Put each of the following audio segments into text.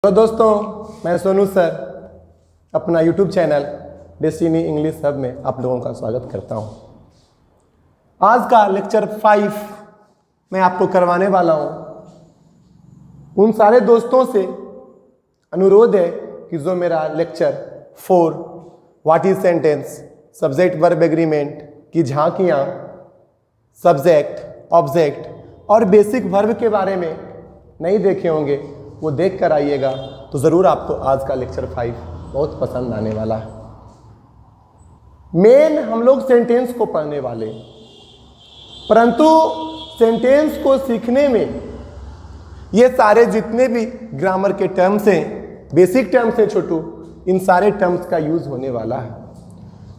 तो दोस्तों, मैं सोनू सर अपना YouTube channel destiny English hub में आप लोगों का स्वागत करता हूं। आज का लेक्चर 5 मैं आपको करवाने वाला हूं। उन सारे दोस्तों से अनुरोध है कि जो मेरा lecture 4 what is sentence, subject verb agreement की झांकियां, सब्जेक्ट ऑब्जेक्ट और बेसिक वर्ब के बारे में नहीं देखे होंगे, वो देख कर आइएगा तो ज़रूर आपको आज का लेक्चर 5 बहुत पसंद आने वाला है। मेन हम लोग सेंटेंस को पढ़ने वाले, परंतु सेंटेंस को सीखने में ये सारे जितने भी ग्रामर के टर्म्स हैं, बेसिक टर्म्स हैं छोटू, इन सारे टर्म्स का यूज़ होने वाला है।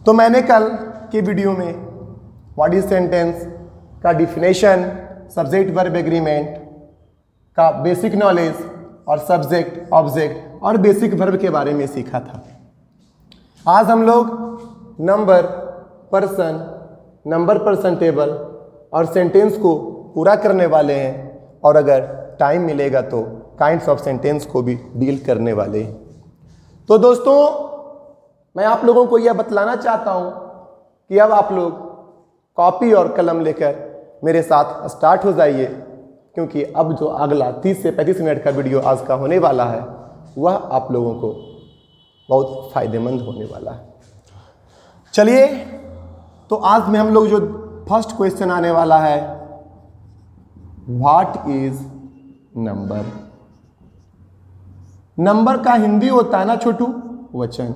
तो मैंने कल के वीडियो में व्हाट इज सेंटेंस का डिफिनेशन, सब्जेक्ट वर्ब एग्रीमेंट का बेसिक नॉलेज और सब्जेक्ट ऑब्जेक्ट और बेसिक वर्ब के बारे में सीखा था। आज हम लोग number, person, number person table और सेंटेंस को पूरा करने वाले हैं, और अगर टाइम मिलेगा तो काइंड्स ऑफ सेंटेंस को भी डील करने वाले हैं। तो दोस्तों, मैं आप लोगों को यह बतलाना चाहता हूं कि अब आप लोग कॉपी और कलम लेकर मेरे साथ स्टार्ट हो जाइए, क्योंकि अब जो अगला 30 से 35 मिनट का वीडियो आज का होने वाला है वह आप लोगों को बहुत फायदेमंद होने वाला है। चलिए, तो आज में हम लोग जो फर्स्ट क्वेश्चन आने वाला है, व्हाट इज नंबर। नंबर का हिंदी होता है ना छोटू, वचन।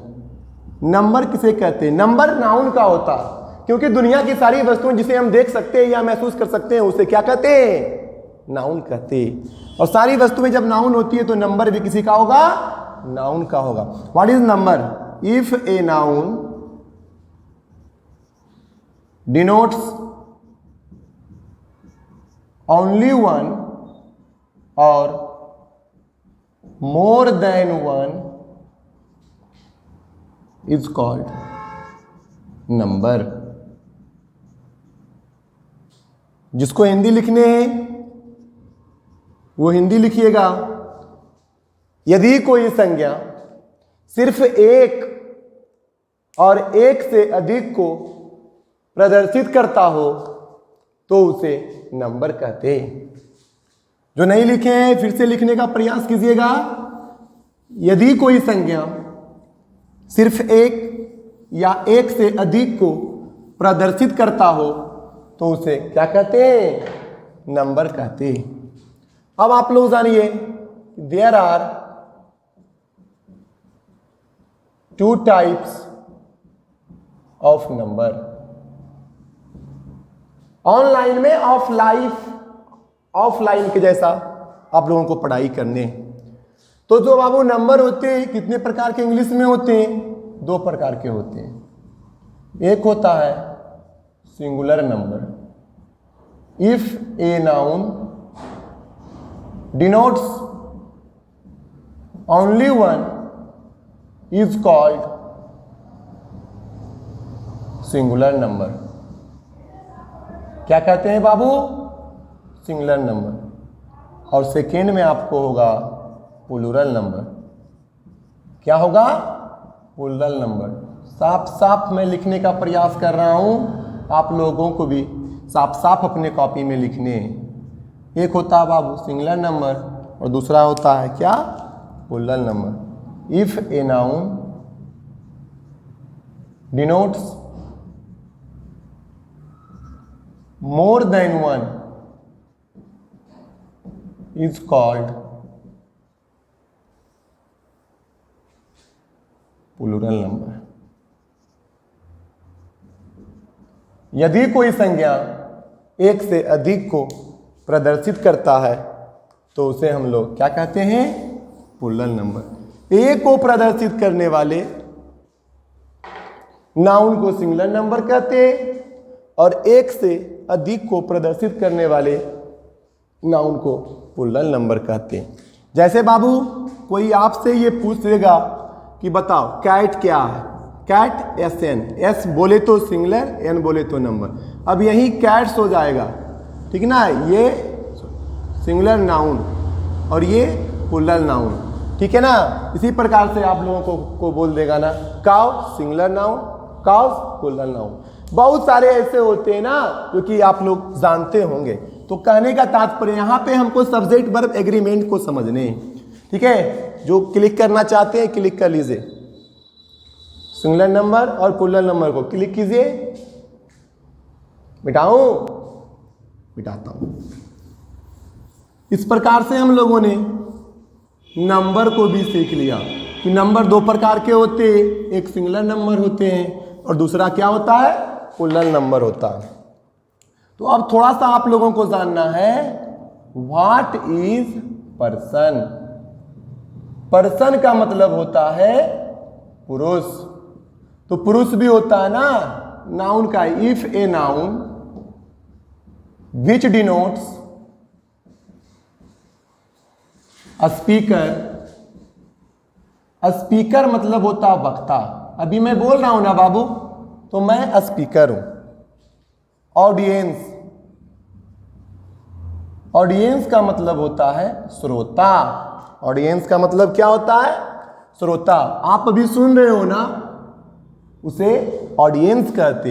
नंबर किसे कहते हैं? नंबर नाउन का होता है, क्योंकि दुनिया की सारी वस्तुएं जिसे हम देख सकते हैं या महसूस कर सकते हैं उसे क्या कहते हैं? नाउन कहते हैं। और सारी वस्तुएं जब नाउन होती है तो नंबर भी किसी का होगा? नाउन का होगा। What is number? If a noun denotes only one और more than one is called number. जिसको हिंदी लिखने हैं वो हिंदी लिखिएगा। यदि कोई संज्ञा सिर्फ एक और एक से अधिक को प्रदर्शित करता हो तो उसे नंबर कहते हैं। जो नहीं लिखे हैं फिर से लिखने का प्रयास कीजिएगा। यदि कोई संज्ञा सिर्फ एक या एक से अधिक को प्रदर्शित करता हो तो उसे क्या कहते हैं? नंबर कहते हैं। अब आप लोग जानिए, there are 2 types of number. Online में ऑफलाइन के जैसा आप लोगों को पढ़ाई करने। तो जो बाबू नंबर होते हैं कितने प्रकार के इंग्लिश में होते हैं? 2 प्रकार के होते हैं। एक होता है singular number. If a noun denotes only one is called singular number। क्या कहते हैं बाबू? Singular number. और सेकेंड में आपको होगा प्लूरल नंबर। क्या होगा? Plural number. साफ साफ मैं लिखने का प्रयास कर रहा हूं, आप लोगों को भी साफ साफ अपने कॉपी में लिखने हैं। एक होता है बाबू सिंगुलर नंबर और दूसरा होता है क्या? Plural number. If a noun denotes more than one is called plural number. यदि कोई संज्ञा एक से अधिक को प्रदर्शित करता है तो उसे हम लोग क्या कहते हैं? Plural number. एक को प्रदर्शित करने वाले नाउन को सिंगुलर नंबर कहते हैं, और एक से अधिक को प्रदर्शित करने वाले नाउन को प्लूरल नंबर कहते हैं। जैसे बाबू कोई आपसे ये पूछेगा कि बताओ कैट क्या है? कैट SN, S बोले तो सिंगुलर, N बोले तो नंबर। अब यही कैट्स हो जाएगा, ठीक ना? ये सिंगुलर नाउन और ये प्लूरल नाउन। ठीक है ना। इसी प्रकार से आप लोगों को बोल देगा ना, cow singular noun, cows plural noun. बहुत सारे ऐसे होते हैं ना जो कि आप लोग जानते होंगे। तो कहने का तात्पर्य यहाँ पे हमको सब्जेक्ट वर्ब एग्रीमेंट को समझने, ठीक है। जो क्लिक करना चाहते हैं क्लिक कर लीजिए, सिंगुलर नंबर और प्लूरल नंबर को क्लिक कीजिए। मिटाऊं, मिटाता हूं। इस प्रकार से हम लोगों ने नंबर को भी सीख लिया कि नंबर दो प्रकार के होते हैं, एक सिंगुलर नंबर होते हैं और दूसरा क्या होता है, प्लूरल नंबर होता है। तो अब थोड़ा सा आप लोगों को जानना है व्हाट इज पर्सन। पर्सन का मतलब होता है पुरुष। तो पुरुष भी होता है ना नाउन का, if a noun which denotes speaker. Speaker मतलब होता है वक्ता। अभी मैं बोल रहा हूं ना बाबू, तो मैं स्पीकर हूं। ऑडियंस, ऑडियंस का मतलब होता है श्रोता। ऑडियंस का मतलब क्या होता है, श्रोता। आप अभी सुन रहे हो ना, उसे ऑडियंस कहते।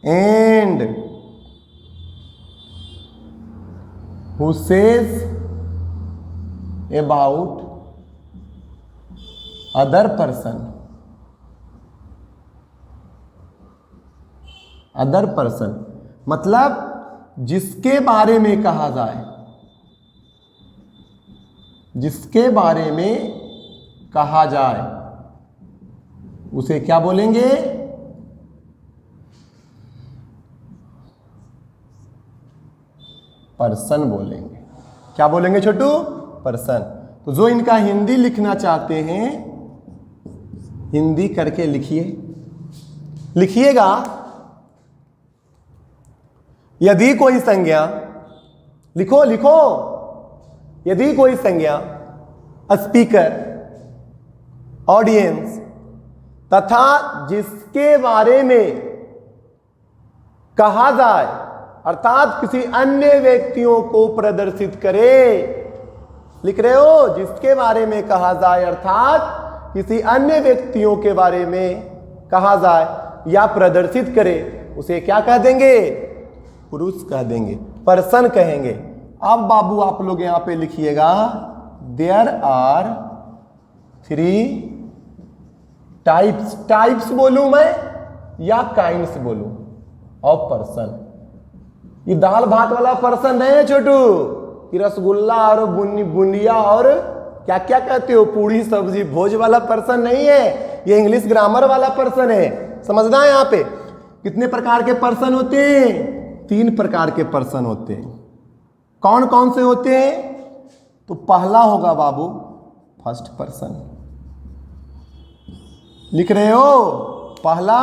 And who says about other person, other person मतलब जिसके बारे में कहा जाए, जिसके बारे में कहा जाए उसे क्या बोलेंगे, पर्सन बोलेंगे। क्या बोलेंगे छोटू, पर्सन। तो जो इनका हिंदी लिखना चाहते हैं हिंदी करके लिखिए, लिखिएगा। यदि कोई संज्ञा, लिखो लिखो, यदि कोई संज्ञा स्पीकर, ऑडियंस तथा जिसके बारे में कहा जाए अर्थात किसी अन्य व्यक्तियों को प्रदर्शित करे। लिख रहे हो, जिसके बारे में कहा जाए अर्थात किसी अन्य व्यक्तियों के बारे में कहा जाए या प्रदर्शित करे, उसे क्या कह देंगे, पुरुष कह देंगे, पर्सन कहेंगे। अब बाबू आप लोग यहां पे लिखिएगा, देयर आर 3 टाइप्स। टाइप्स बोलूं मैं या काइंड्स बोलूं ऑफ पर्सन। ये दाल भात वाला पर्सन नहीं है छोटू, कि रसगुल्ला और बुनिया और क्या क्या कहते हो, पूड़ी सब्जी भोज वाला पर्सन नहीं है। ये इंग्लिश ग्रामर वाला पर्सन है। समझना है यहाँ पे कितने प्रकार के पर्सन होते हैं, 3 प्रकार के पर्सन होते हैं। कौन कौन से होते हैं, तो पहला होगा बाबू फर्स्ट पर्सन। लिख रहे हो, पहला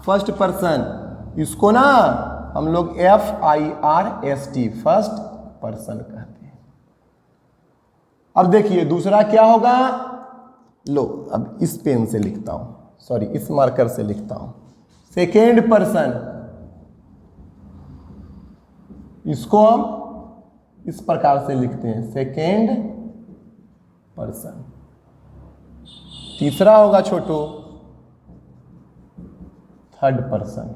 फर्स्ट पर्सन। इसको ना हम लोग FIRST फर्स्ट पर्सन कहते हैं। अब देखिए दूसरा क्या होगा, लो अब इस पेन से लिखता हूं, सॉरी इस मार्कर से लिखता हूं, सेकेंड पर्सन। इसको हम इस प्रकार से लिखते हैं, सेकेंड पर्सन। तीसरा होगा छोटू थर्ड पर्सन।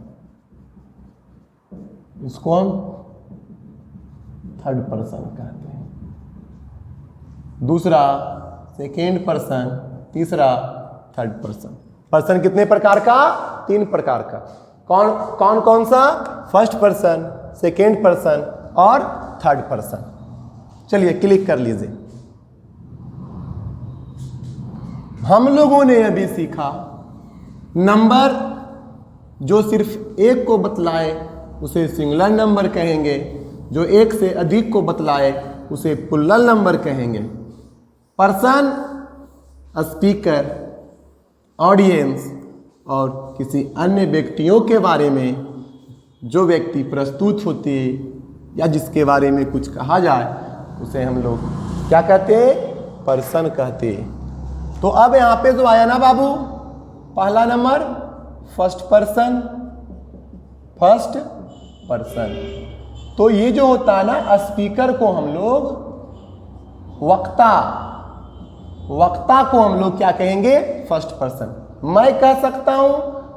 इसको हम थर्ड पर्सन कहते हैं। दूसरा सेकेंड पर्सन, तीसरा थर्ड पर्सन। पर्सन कितने प्रकार का, 3 प्रकार का। कौन कौन कौन सा, फर्स्ट पर्सन, सेकेंड पर्सन और थर्ड पर्सन। चलिए क्लिक कर लीजिए। हम लोगों ने अभी सीखा नंबर जो सिर्फ एक को बतलाए उसे सिंगुलर नंबर कहेंगे, जो एक से अधिक को बतलाए उसे प्लूरल नंबर कहेंगे। पर्सन, स्पीकर, ऑडियंस और किसी अन्य व्यक्तियों के बारे में जो व्यक्ति प्रस्तुत होते या जिसके बारे में कुछ कहा जाए उसे हम लोग क्या कहते हैं, पर्सन कहते हैं। तो अब यहाँ पे जो आया ना बाबू पहला number first person, first person. तो ये जो होता है ना स्पीकर को हम लोग वक्ता, वक्ता को हम लोग क्या कहेंगे? First person. मैं कह सकता हूं,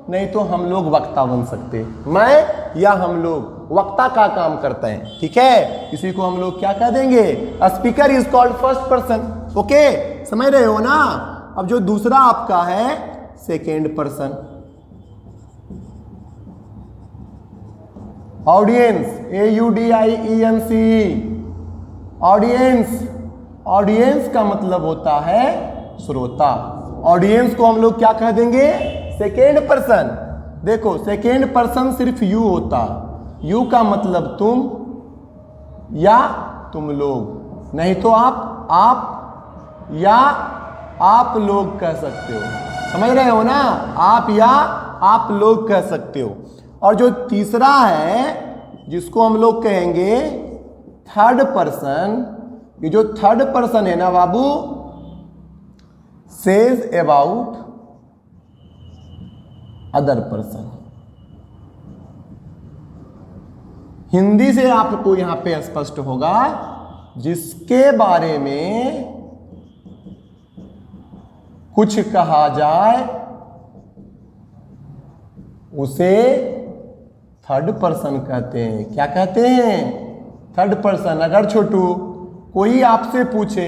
नहीं तो हम लोग वक्ता बन सकते हैं। मैं या हम लोग वक्ता का काम करते हैं, ठीक है। इसी को हम लोग क्या कह देंगे? Speaker is called first person. Okay, समझ रहे हो ना। अब जो दूसरा आपका है second person. Audience, AUDIENC, audience. Audience का मतलब होता है श्रोता। ऑडियंस को हम लोग क्या कह देंगे? Second person. देखो सेकेंड पर्सन सिर्फ यू होता, यू का मतलब तुम या तुम लोग, नहीं तो आप या आप लोग कह सकते हो। समझ रहे हो ना, आप या आप लोग कह सकते हो। और जो तीसरा है जिसको हम लोग कहेंगे थर्ड पर्सन, ये जो थर्ड पर्सन है ना बाबू, says about other person. Hindi से आपको यहां पे स्पष्ट होगा, जिसके बारे में कुछ कहा जाए उसे थर्ड पर्सन कहते हैं। क्या कहते हैं? Third person. अगर छोटू कोई आपसे पूछे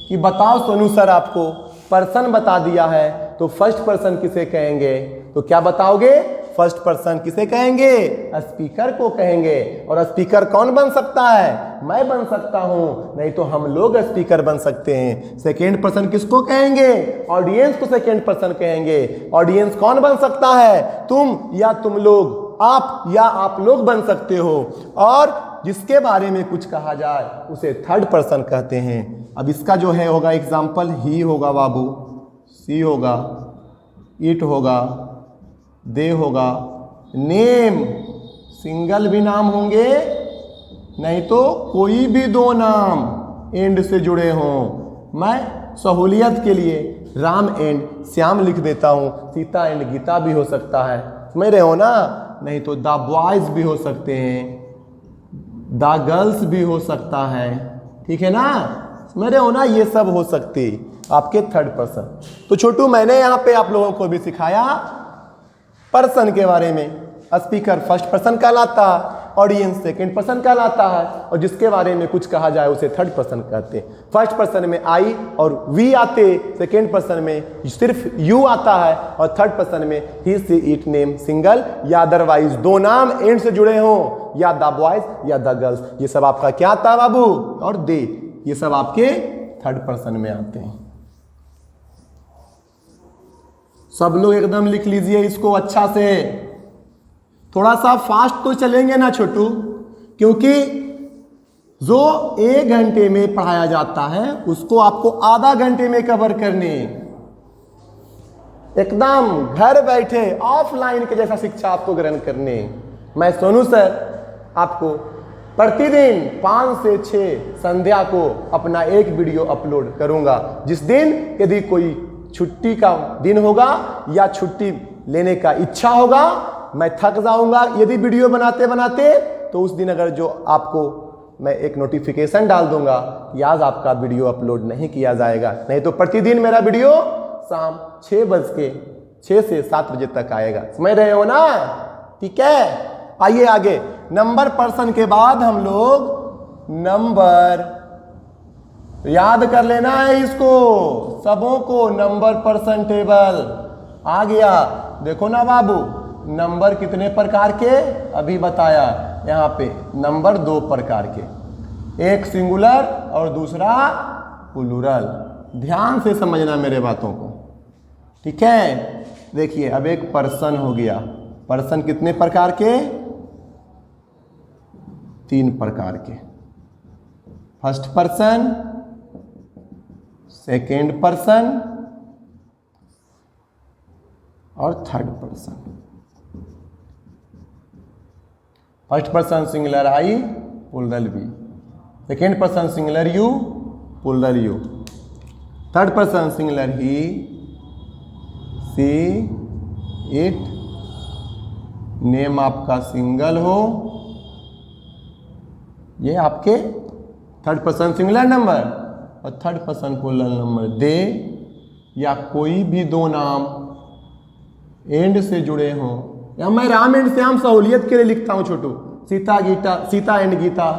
कि बताओ सोनू सर आपको पर्सन बता दिया है तो फर्स्ट पर्सन किसे कहेंगे, तो क्या बताओगे? फर्स्ट पर्सन किसे कहेंगे? स्पीकर को कहेंगे। और स्पीकर कौन बन सकता है? मैं बन सकता हूं, नहीं तो हम लोग स्पीकर बन सकते हैं। सेकेंड पर्सन किसको कहेंगे? ऑडियंस को सेकेंड पर्सन कहेंगे। ऑडियंस कौन बन सकता है? तुम या तुम लोग, आप या आप लोग बन सकते हो। और जिसके बारे में कुछ कहा जाए उसे थर्ड पर्सन कहते हैं। अब इसका जो है होगा एग्जाम्पल, ही होगा बाबू, सी होगा, इट होगा, दे होगा, नेम सिंगल भी नाम होंगे, नहीं तो कोई भी दो नाम एंड से जुड़े हों। मैं सहूलियत के लिए राम एंड श्याम लिख देता हूं, सीता एंड गीता भी हो सकता है। समझ रहे हो ना। नहीं तो द बॉयज भी हो सकते हैं, द गर्ल्स भी हो सकता है, ठीक है ना। समझ रहे हो ना, ये सब हो सकते आपके थर्ड पर्सन। तो छोटू मैंने यहाँ पे आप लोगों को भी सिखाया पर्सन के बारे में। स्पीकर फर्स्ट पर्सन कहलाता है, ऑडियंस सेकंड पर्सन कहलाता है, और जिसके बारे में कुछ कहा जाए उसे थर्ड पर्सन कहते हैं। फर्स्ट पर्सन में आई और वी आते, सेकंड पर्सन में सिर्फ यू आता है, और थर्ड पर्सन में ही सी इट नेम सिंगल या अदरवाइज दो नाम एंड से जुड़े हों, या द बॉयज या द गर्ल्स। ये सब आपका क्या आता है बाबू? और दे, ये सब आपके थर्ड पर्सन में आते हैं। सब लोग एकदम लिख लीजिए इसको अच्छा से। थोड़ा सा फास्ट तो चलेंगे ना छोटू, क्योंकि जो 1 घंटे में पढ़ाया जाता है उसको आपको आधा घंटे में कवर करने, एकदम घर बैठे ऑफलाइन के जैसा शिक्षा आपको ग्रहण करने। मैं सोनू सर आपको प्रतिदिन 5 से 6 संध्या को अपना एक वीडियो अपलोड करूंगा। जिस दिन यदि कोई छुट्टी का दिन होगा या छुट्टी लेने का इच्छा होगा, मैं थक जाऊंगा यदि वीडियो बनाते बनाते, तो उस दिन अगर जो आपको मैं एक नोटिफिकेशन डाल दूंगा कि आज आपका वीडियो अपलोड नहीं किया जाएगा। नहीं तो प्रतिदिन मेरा वीडियो शाम 6 से 7 बजे तक आएगा। समझ रहे हो ना, ठीक है। आइए आगे, नंबर पर्सन के बाद हम लोग नंबर याद कर लेना है इसको, सबों को। नंबर पर्सन टेबल आ गया। देखो ना बाबू, नंबर कितने प्रकार के अभी बताया यहाँ पे। नंबर 2 प्रकार के, एक सिंगुलर और दूसरा प्लूरल। ध्यान से समझना मेरे बातों को, ठीक है। देखिए अब एक पर्सन हो गया। पर्सन कितने प्रकार के? 3 प्रकार के। फर्स्ट पर्सन, सेकेंड पर्सन और third person. First person singular I, plural we. Second person singular you, plural you. Third person singular he, she, it. Name आपका सिंगल हो, ये आपके थर्ड पर्सन सिंगुलर नंबर। और third person plural number. They या कोई भी दो नाम एंड से जुड़े हों, या मैं राम एंड श्याम सहूलियत के लिए लिखता हूं छोटू, सीता एंड गीता,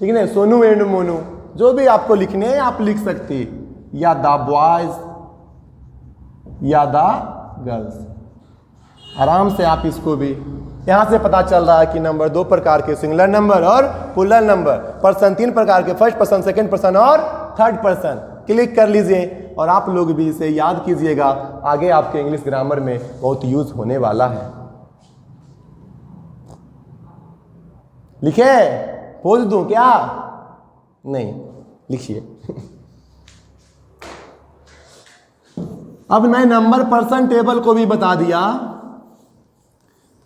ठीक है ना, सोनू एंड मोनू, जो भी आपको लिखने हैं आप लिख सकते हैं, या द बॉयज या द गर्ल्स, आराम से आप इसको भी। यहां से पता चल रहा है कि नंबर 2 प्रकार के सिंगुलर नंबर और प्लूरल नंबर, पर्सन 3 प्रकार के, फर्स्ट पर्सन, सेकंड पर्सन और थर्ड पर्सन। क्लिक कर लीजिए और आप लोग भी इसे याद कीजिएगा, आगे आपके इंग्लिश ग्रामर में बहुत यूज होने वाला है। लिखे? पोज दूं क्या? नहीं, लिखिए। अब मैं नंबर पर्सन टेबल को भी बता दिया।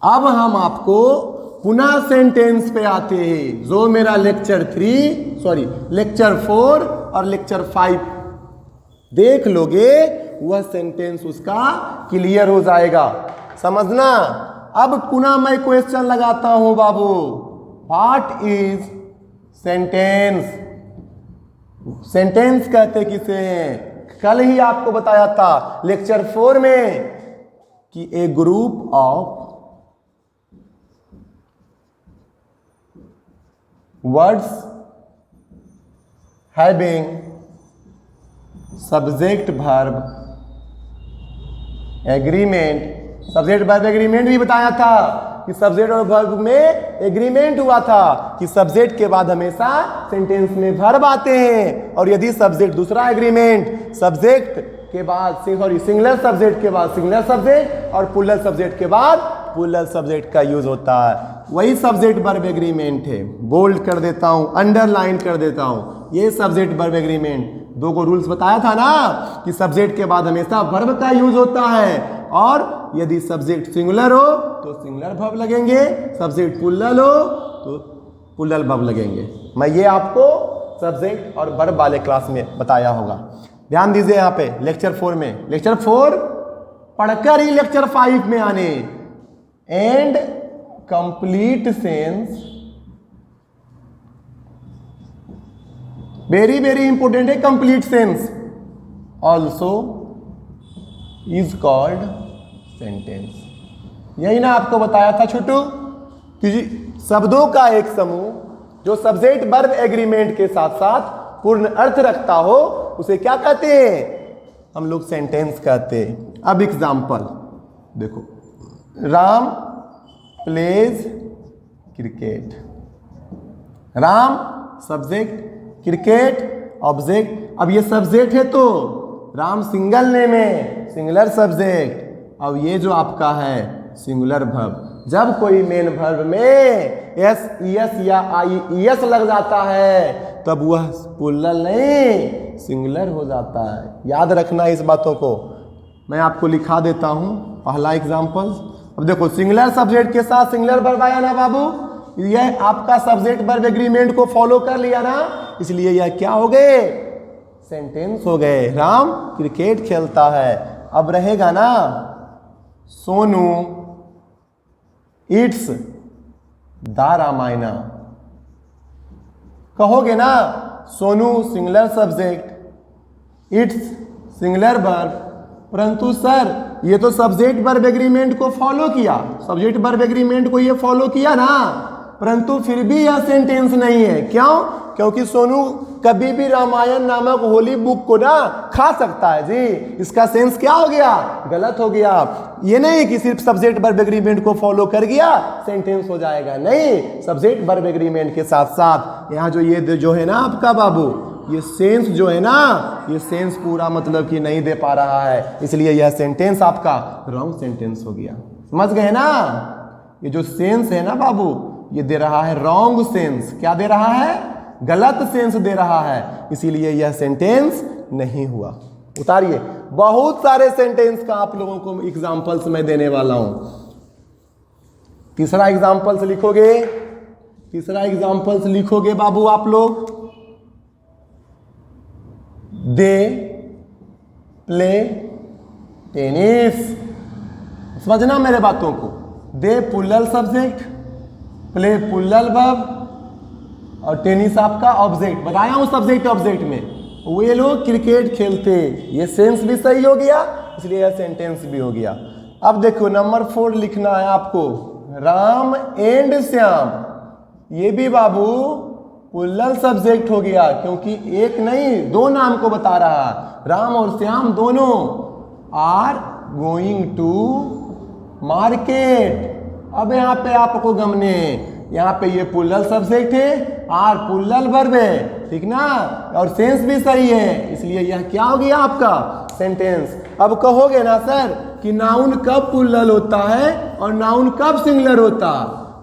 अब हम आपको पुनः सेंटेंस पे आते हैं, जो मेरा लेक्चर 4 और लेक्चर 5 देख लोगे, वह सेंटेंस उसका क्लियर हो जाएगा। समझना। अब पुनः मैं क्वेश्चन लगाता हूं बाबू, व्हाट इज सेंटेंस? सेंटेंस कहते किसे हैं? कल ही आपको बताया था लेक्चर 4 में कि a group of words having subject verb agreement, subject verb agreement भी बताया था कि सब्जेक्ट और वर्ब में एग्रीमेंट हुआ था कि सब्जेक्ट के बाद हमेशा सेंटेंस में वर्ब आते हैं, और यदि सब्जेक्ट दूसरा एग्रीमेंट, सब्जेक्ट के बाद सिंगुलर सब्जेक्ट के बाद सिंगुलर सब्जेक्ट और प्लूरल सब्जेक्ट के बाद प्लूरल सब्जेक्ट का यूज होता है, वही सब्जेक्ट वर्ब एग्रीमेंट है। बोल्ड कर देता हूं, अंडरलाइन कर देता हूं, ये सब्जेक्ट वर्ब एग्रीमेंट। 2 को रूल्स बताया था ना कि सब्जेक्ट के बाद हमेशा वर्ब का यूज होता है, और यदि सब्जेक्ट सिंगुलर हो तो सिंगुलर वर्ब लगेंगे, सब्जेक्ट प्लूरल हो तो प्लूरल वर्ब लगेंगे। मैं ये आपको सब्जेक्ट और वर्ब वाले क्लास में बताया होगा। ध्यान दीजिए यहाँ पे लेक्चर 4 में, लेक्चर 4 पढ़कर ही लेक्चर 5 में आने। And complete sense very very important है। Complete sense also is called sentence. यही ना आपको बताया था छोटू कि शब्दों का एक समूह जो सब्जेक्ट वर्ब एग्रीमेंट के साथ साथ पूर्ण अर्थ रखता हो, उसे क्या कहते हैं? हम लोग सेंटेंस कहते हैं। अब एग्जाम्पल देखो, Ram pledge cricket. Ram subject, cricket object. अब ये सब्जेक्ट है तो राम सिंगल नेम है, सिंगुलर सब्जेक्ट। अब ये जो आपका है सिंगुलर वर्ब। जब कोई मेन वर्ब में एस ईएस या आई ईएस लग जाता है तब वह प्लूरल नहीं सिंगुलर हो जाता है। याद रखना इस बातों को। मैं आपको लिखा देता हूं पहला एग्जांपल। अब देखो, सिंगुलर सब्जेक्ट के साथ सिंगुलर वर्ब आया ना बाबू, यह आपका सब्जेक्ट वर्ब एग्रीमेंट को फॉलो कर लिया ना, इसलिए यह क्या हो गए? सेंटेंस हो गए। राम क्रिकेट खेलता है। अब रहेगा ना, सोनू इट्स द रामायणा। कहोगे ना, Sonu singular subject, it's singular verb, परंतु सर ये तो सब्जेक्ट वर्ब एग्रीमेंट को फॉलो किया, सब्जेक्ट वर्ब एग्रीमेंट को ये फॉलो किया ना, परंतु फिर भी यह सेंटेंस नहीं है। क्यों? क्योंकि सोनू कभी भी रामायण नामक होली बुक को ना खा सकता है जी। इसका सेंस क्या हो गया? गलत हो गया। ये नहीं कि सिर्फ सब्जेक्ट वर्ब एग्रीमेंट को फॉलो कर गया सेंटेंस हो जाएगा, नहीं। सब्जेक्ट वर्ब एग्रीमेंट के साथ साथ यहाँ जो ये जो है ना आपका बाबू, ये सेंस जो है ना, ये सेंस पूरा मतलब कि नहीं दे पा रहा है, इसलिए यह सेंटेंस आपका रॉन्ग सेंटेंस हो गया। समझ गए ना? ये जो सेंस है ना बाबू, ये दे रहा है रॉन्ग सेंस। क्या दे रहा है? गलत सेंस दे रहा है, इसीलिए यह सेंटेंस नहीं हुआ। उतारिए। बहुत सारे सेंटेंस का आप लोगों को एग्जांपल्स मैं देने वाला हूं। तीसरा एग्जांपल्स लिखोगे, तीसरा एग्जांपल्स लिखोगे बाबू आप लोग। They play tennis. समझना मेरे बातों को। They plural subject, play plural verb और टेनिस आपका ऑब्जेक्ट। बताया हूं सब्जेक्ट ऑब्जेक्ट में। वे लोग क्रिकेट खेलते। ये सेंस भी सही हो गया, इसलिए यह सेंटेंस भी हो गया। अब देखो नंबर 4 लिखना है आपको, राम एंड श्याम। ये भी बाबू प्लूरल सब्जेक्ट हो गया, क्योंकि एक नहीं 2 नाम को बता रहा। राम और श्याम दोनों आर गोइंग टू मार्केट। अब यहाँ पे आपको गमने, यहाँ पे ये प्लूरल सब्जेक्ट है, आर प्लूरल वर्ब है, ठीक ना, और सेंस भी सही है, इसलिए यह क्या हो गया आपका सेंटेंस। अब कहोगे ना सर कि नाउन कब प्लूरल होता है और नाउन कब सिंगुलर होता,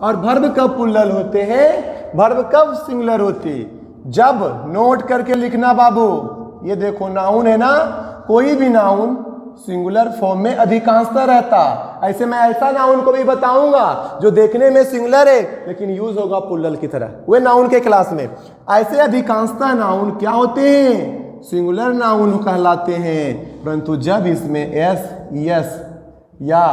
और वर्ब कब प्लूरल होते हैं, वर्ब कब सिंगुलर होते। जब नोट करके लिखना बाबू, ये देखो नाउन है ना, कोई भी नाउन सिंगुलर फॉर्म में अधिकांशतः रहता। ऐसे मैं ऐसा नाउन को भी बताऊंगा जो देखने में सिंगुलर है लेकिन यूज होगा प्लूरल की तरह, वे नाउन के क्लास में। ऐसे अधिकांशतः नाउन क्या होते हैं, सिंगुलर नाउन कहलाते हैं, परंतु जब इसमें एस ईएस या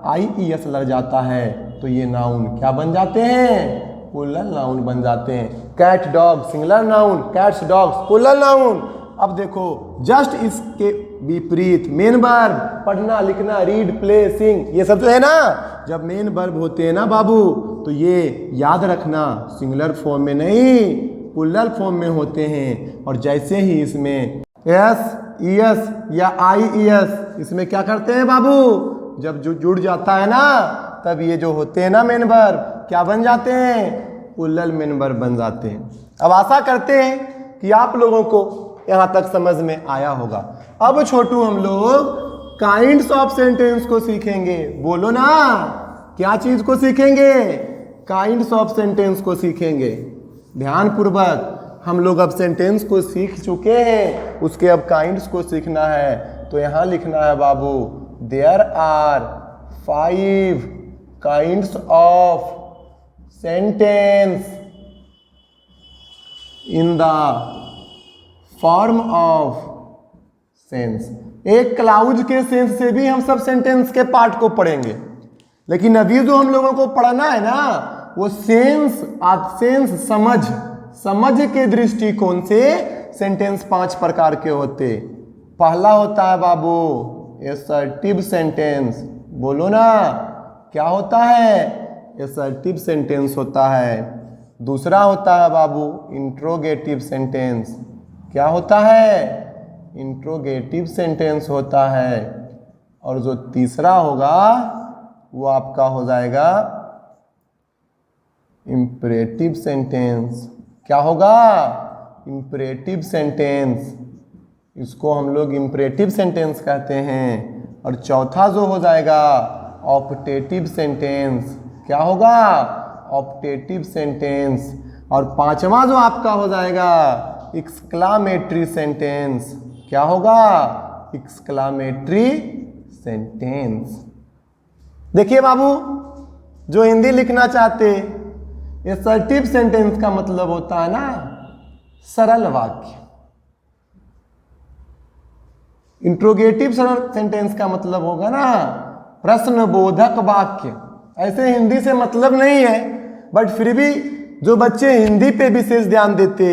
आईईएस लग जाता है तो ये नाउन क्या बन जाते हैं, प्लूरल नाउन बन जाते हैं। Cat dog singular noun, cats dogs plural noun. अब देखो जस्ट इसके विपरीत मेन वर्ब, पढ़ना लिखना रीड प्ले सिंग, ये सब जो है ना, जब मेन वर्ब होते हैं ना बाबू, तो ये याद रखना सिंगुलर फॉर्म में नहीं प्लूरल फॉर्म में होते हैं। और जैसे ही इसमें एस ईएस या आईईएस इसमें क्या करते हैं बाबू, जब जुड़ जाता है ना, तब ये जो होते हैं ना मेन वर्ब क्या बन जाते हैं, प्लूरल मेन वर्ब बन जाते हैं। अब आशा करते हैं कि आप लोगों को यहां तक समझ में आया होगा। अब छोटू हम लोग काइंड्स ऑफ सेंटेंस को सीखेंगे। बोलो ना, क्या चीज को सीखेंगे, काइंड्स ऑफ सेंटेंस को सीखेंगे। ध्यान पूर्वक, हम लोग अब सेंटेंस को सीख चुके हैं, उसके अब काइंड्स को सीखना है। तो यहां लिखना है बाबू, there are 5 kinds of sentence in the form of sense. एक क्लाउज के सेंस से भी हम सब सेंटेंस के पार्ट को पढ़ेंगे, लेकिन अभी जो हम लोगों को पढ़ना है ना, वो सेंस समझ के दृष्टिकोण से सेंटेंस 5 प्रकार के होते। पहला होता है बाबू एसर्टिव सेंटेंस। बोलो ना, क्या होता है, एसर्टिव सेंटेंस होता है। दूसरा होता है बाबू इंट्रोगेटिव सेंटेंस। क्या होता है, इंट्रोगेटिव सेंटेंस होता है। और जो तीसरा होगा वो आपका हो जाएगा इंपरेटिव सेंटेंस। क्या होगा, इंपरेटिव सेंटेंस, इसको हम लोग इंपरेटिव सेंटेंस कहते हैं। और चौथा जो हो जाएगा ऑप्टेटिव सेंटेंस। क्या होगा, ऑप्टेटिव सेंटेंस। और पांचवा जो आपका हो जाएगा एक्सक्लामेटरी सेंटेंस। क्या होगा, एक्सक्लामेटरी सेंटेंस। देखिए बाबू, जो हिंदी लिखना चाहते, एसर्टिव सेंटेंस का मतलब होता है ना सरल वाक्य। इंट्रोगेटिव सेंटेंस का मतलब होगा ना प्रश्नबोधक वाक्य। ऐसे हिंदी से मतलब नहीं है, बट फिर भी जो बच्चे हिंदी पे विशेष ध्यान देते,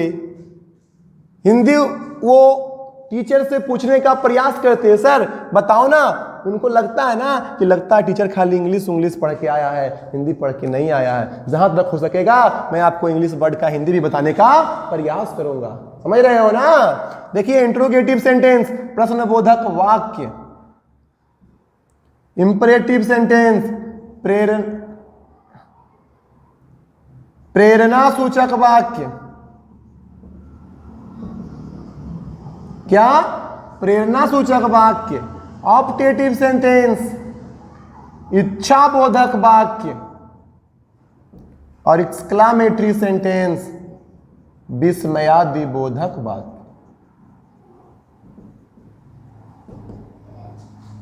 हिंदी वो टीचर से पूछने का प्रयास करते हैं, सर बताओ ना, उनको लगता है ना कि लगता है टीचर खाली इंग्लिश पढ़ के आया है, हिंदी पढ़ के नहीं आया है। जहां तक हो सकेगा मैं आपको इंग्लिश वर्ड का हिंदी भी बताने का प्रयास करूंगा। समझ रहे हो ना। देखिए इंट्रोगेटिव सेंटेंस प्रश्नबोधक वाक्य, इंपरेटिव सेंटेंस प्रेरणा सूचक वाक्य। क्या, प्रेरणा सूचक वाक्य। ऑप्टेटिव सेंटेंस इच्छा बोधक वाक्य। और एक्सक्लामेटरी सेंटेंस विस्मयादि बोधक वाक्य।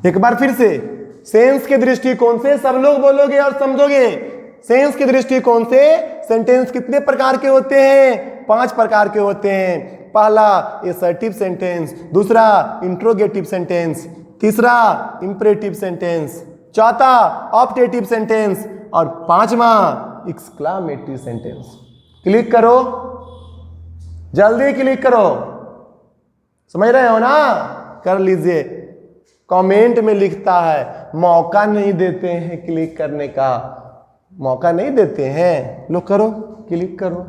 एक बार फिर से सेंस के दृष्टिकोण से सब लोग बोलोगे और समझोगे। सेंस के दृष्टिकोण से सेंटेंस कितने प्रकार के होते हैं, 5 प्रकार के होते हैं। पहला एसर्टिव सेंटेंस, दूसरा इंट्रोगेटिव सेंटेंस, तीसरा इंपरेटिव सेंटेंस, चौथा ऑप्टेटिव सेंटेंस और पांचवा एक्सक्लामेटरी सेंटेंस। क्लिक करो, जल्दी क्लिक करो। समझ रहे हो ना? कर लीजिए। कमेंट में लिखता है मौका नहीं देते हैं क्लिक करने का, मौका नहीं देते हैं। लो करो, क्लिक करो।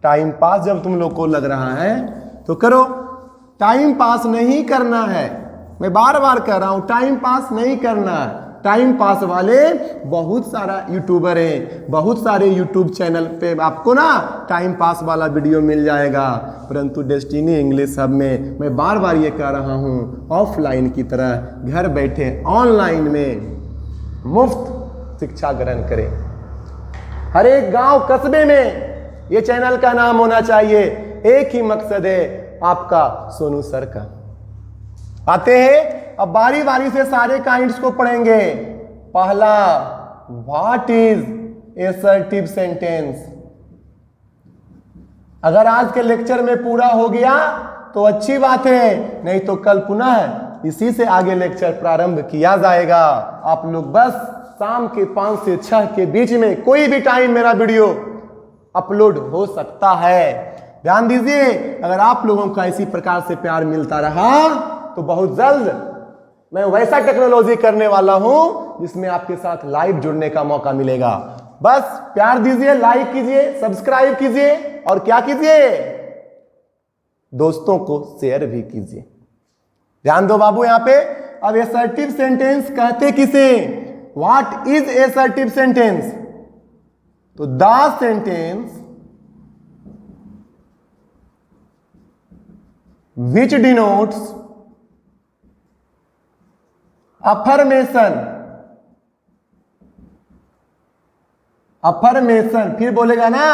टाइम पास जब तुम लोग को लग रहा है तो करो। टाइम पास नहीं करना है, मैं बार बार कह रहा हूं, टाइम पास नहीं करना है। टाइम पास वाले बहुत सारा यूट्यूबर हैं, बहुत सारे यूट्यूब चैनल पे आपको ना टाइम पास वाला वीडियो मिल जाएगा। परंतु डेस्टिनी इंग्लिश हब में मैं बार बार ये कह रहा हूँ, ऑफलाइन की तरह घर बैठे ऑनलाइन में मुफ्त शिक्षा ग्रहण करें। हर एक गांव कस्बे में ये चैनल का नाम होना चाहिए। एक ही मकसद है आपका, सोनू सर का। आते हैं अब बारी बारी से सारे काइंड्स को पढ़ेंगे। पहला, व्हाट इज एसर्टिव सेंटेंस। अगर आज के लेक्चर में पूरा हो गया तो अच्छी बात है, नहीं तो कल पुनः इसी से आगे लेक्चर प्रारंभ किया जाएगा। आप लोग बस शाम के 5 से 6 के बीच में कोई भी टाइम मेरा वीडियो अपलोड हो सकता है। ध्यान दीजिए, अगर आप लोगों का इसी प्रकार से प्यार मिलता रहा तो बहुत जल्द मैं वैसा टेक्नोलॉजी करने वाला हूं जिसमें आपके साथ लाइव जुड़ने का मौका मिलेगा। बस प्यार दीजिए, लाइक कीजिए, सब्सक्राइब कीजिए और क्या कीजिए, दोस्तों को शेयर भी कीजिए। ध्यान दो बाबू यहां पे। अब एसर्टिव सेंटेंस कहते किसे? What is assertive sentence? तो the sentence which denotes affirmation, affirmation. फिर बोलेगा ना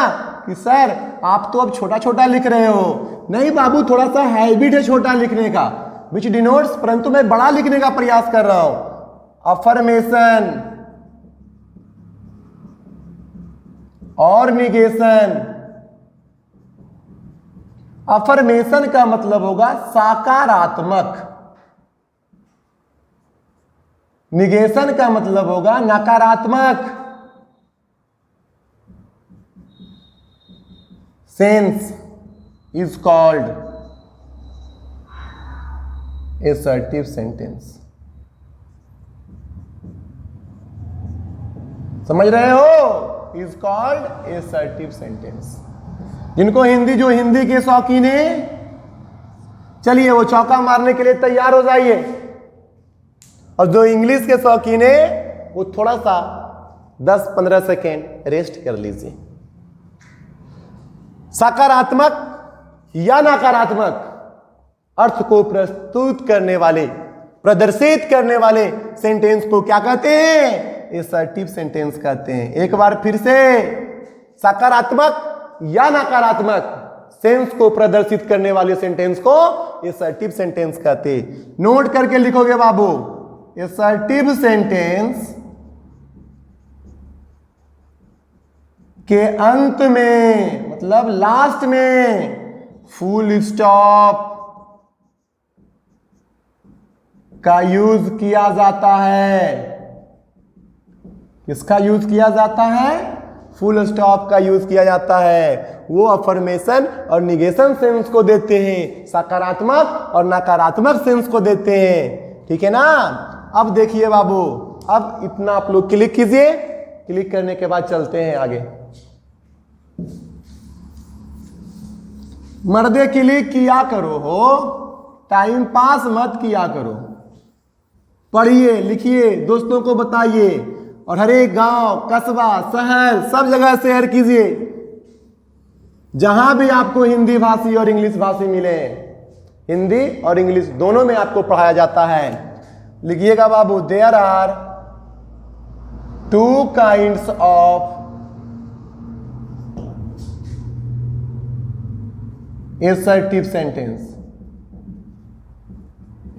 कि सर आप तो अब छोटा छोटा लिख रहे हो। नहीं बाबू, थोड़ा सा हैबिट है छोटा लिखने का, which denotes, परंतु मैं बड़ा लिखने का प्रयास कर रहा हूं। अफर्मेशन और निगेशन। अफर्मेशन का मतलब होगा सकारात्मक, निगेशन का मतलब होगा नकारात्मक। Sense is called assertive sentence. समझ रहे हो? Is called assertive sentence. जिनको हिंदी, जो हिंदी के शौकीन है, चलिए वो चौका मारने के लिए तैयार हो जाइए। और जो इंग्लिश के शौकीन है वो थोड़ा सा 10-15 सेकेंड रेस्ट कर लीजिए। सकारात्मक या नकारात्मक अर्थ को प्रस्तुत करने वाले, प्रदर्शित करने वाले सेंटेंस को क्या कहते हैं? एसर्टिव सेंटेंस कहते हैं। एक बार फिर से, सकारात्मक या नकारात्मक सेंस को प्रदर्शित करने वाले सेंटेंस को एसर्टिव सेंटेंस कहते हैं। नोट करके लिखोगे बाबू, एसर्टिव सेंटेंस के अंत में, मतलब लास्ट में, फुल स्टॉप का यूज किया जाता है। किसका यूज किया जाता है? फुल स्टॉप का यूज किया जाता है। वो अफर्मेशन और निगेशन सेंस को देते हैं, सकारात्मक और नकारात्मक सेंस को देते हैं। ठीक है ना? अब देखिए बाबू, अब इतना आप लोग क्लिक कीजिए। क्लिक करने के बाद चलते हैं आगे। मर्दे क्लिक किया करो हो, टाइम पास मत किया करो। पढ़िए, लिखिए, दोस्तों को बताइए और हर एक गांव, कस्बा, शहर, सब जगह शेयर कीजिए। जहां भी आपको हिंदी भाषी और इंग्लिश भाषी मिले, हिंदी और इंग्लिश दोनों में आपको पढ़ाया जाता है। लिखिएगा बाबू, there are 2 kinds of assertive sentence.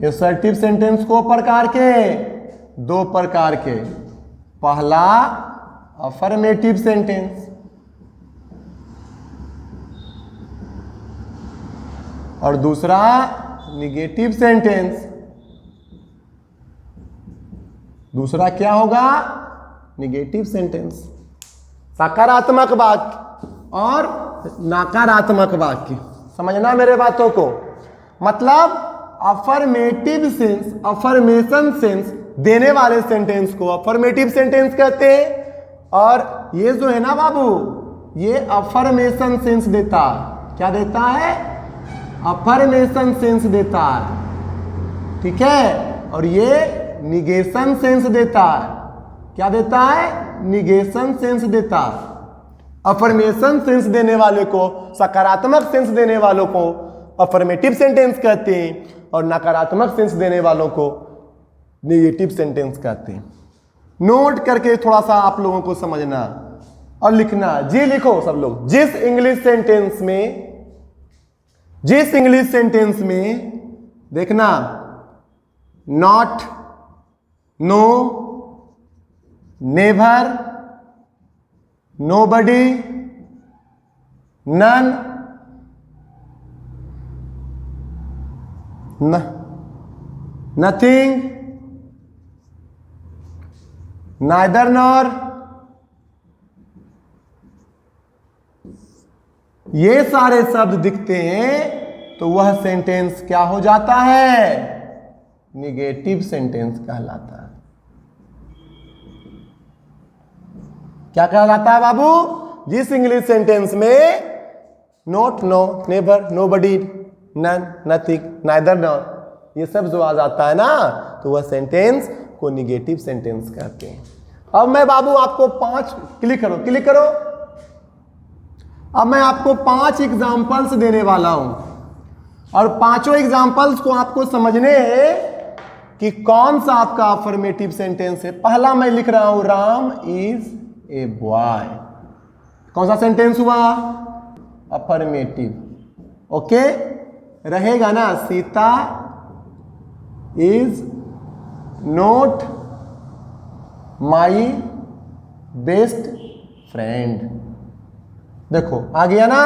Assertive sentence को प्रकार के, 2 प्रकार के। पहला अफर्मेटिव सेंटेंस और दूसरा निगेटिव सेंटेंस। दूसरा क्या होगा? निगेटिव सेंटेंस, सकारात्मक वाक्य और नकारात्मक वाक्य। समझना मेरे बातों को। मतलब अफर्मेटिव सेंस, अफर्मेशन सेंस देने वाले सेंटेंस को अफर्मेटिव सेंटेंस कहते हैं। और ये जो है ना बाबू, ये अफर्मेशन सेंस देता है। क्या देता है? अफर्मेशन सेंस देता है, ठीक है। और ये निगेशन सेंस देता है। क्या देता है? निगेशन सेंस देता है। अफर्मेशन सेंस देने वाले को, सकारात्मक सेंस देने वालों को अफर्मेटिव सेंटेंस कहते हैं और नकारात्मक सेंस देने वालों को नेगेटिव सेंटेंस कहते हैं। नोट करके थोड़ा सा आप लोगों को समझना और लिखना। जी लिखो सब लोग। जिस इंग्लिश सेंटेंस में देखना not, no, never, nobody, none, nothing, neither nor, ये सारे शब्द दिखते हैं तो वह सेंटेंस क्या हो जाता है? निगेटिव सेंटेंस कहलाता है। क्या कहलाता है बाबू? जिस इंग्लिश सेंटेंस में not, no, never, nobody, none, nothing, neither nor ये सब जो आ जाता है ना तो वह सेंटेंस को निगेटिव सेंटेंस कहते हैं। अब मैं बाबू आपको 5 क्लिक करो। अब मैं आपको 5 एग्जाम्पल्स देने वाला हूं और पांचों एग्जाम्पल्स को आपको समझने हैं कि कौन सा आपका अफर्मेटिव सेंटेंस है। पहला मैं लिख रहा हूं, राम इज ए बॉय। कौन सा सेंटेंस हुआ? अफर्मेटिव। ओके, रहेगा ना, Sita is not my best friend. देखो आ गया ना,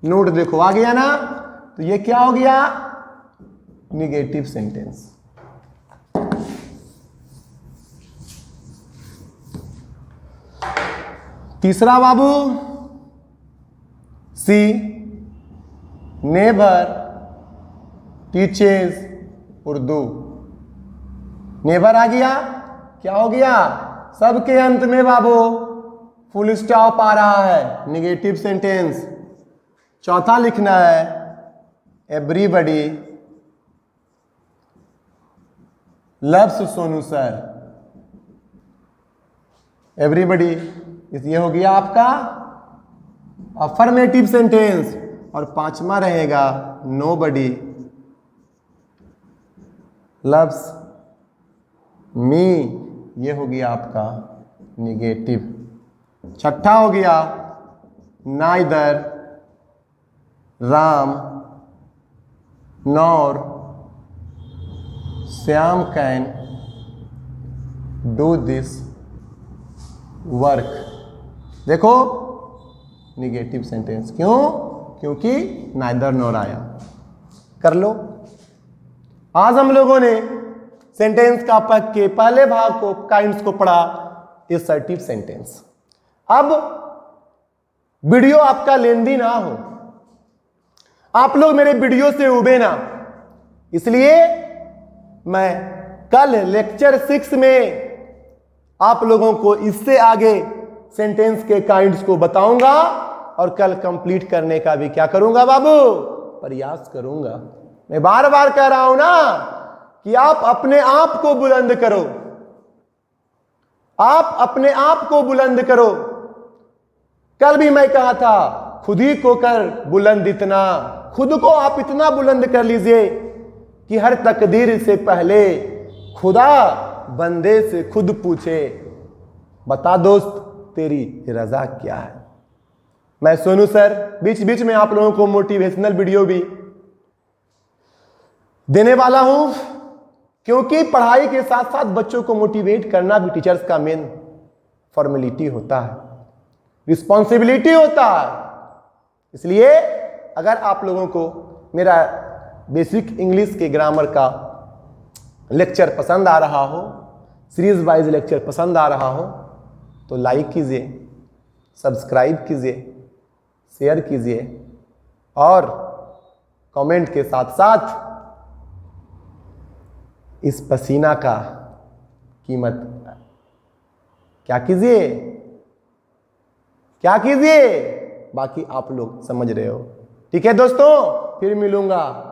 नोट देखो आ गया ना, तो ये क्या हो गया? Negative sentence. तीसरा बाबू, सी नेवर टीचेस उर्दू। नेवर आ गया, क्या हो गया? सबके अंत में बाबू फुल स्टॉप आ रहा है, निगेटिव सेंटेंस। चौथा लिखना है, everybody loves Sonu sir. Everybody ये हो गया आपका अफर्मेटिव सेंटेंस। और पांचवा रहेगा, नोबडी लव्स मी, ये हो गया आपका निगेटिव। छठा हो गया, neither Ram nor Shyam can do this work. देखो निगेटिव सेंटेंस। क्यों? क्योंकि नाइदर नॉर आया। कर लो। आज हम लोगों ने सेंटेंस का पक के पहले भाग को, काइंड्स को पढ़ा, असर्टिव सेंटेंस। अब वीडियो आपका लेंदी ना हो, आप लोग मेरे वीडियो से उबे ना, इसलिए मैं कल लेक्चर 6 में आप लोगों को इससे आगे सेंटेंस के काइंड्स को बताऊंगा और कल कंप्लीट करने का भी क्या करूंगा बाबू? प्रयास करूंगा। मैं बार बार कह रहा हूं ना कि आप अपने आप को बुलंद करो, आप अपने आप को बुलंद करो। कल भी मैं कहा था, खुद ही को कर बुलंद इतना, खुद को आप इतना बुलंद कर लीजिए कि हर तकदीर से पहले खुदा बंदे से खुद पूछे, बता दोस्त तेरी रजा क्या है। मैं सोनू सर बीच बीच में आप लोगों को मोटिवेशनल वीडियो भी देने वाला हूं, क्योंकि पढ़ाई के साथ साथ बच्चों को मोटिवेट करना भी टीचर्स का मेन फॉर्मेलिटी होता है, रिस्पॉन्सिबिलिटी होता है। इसलिए अगर आप लोगों को मेरा बेसिक इंग्लिश के ग्रामर का लेक्चर पसंद आ रहा हो, सीरीज वाइज लेक्चर पसंद आ रहा हो, तो लाइक कीजिए, सब्सक्राइब कीजिए, शेयर कीजिए और कमेंट के साथ साथ इस पसीना का कीमत क्या कीजिए, क्या कीजिए, बाकी आप लोग समझ रहे हो। ठीक है दोस्तों, फिर मिलूंगा।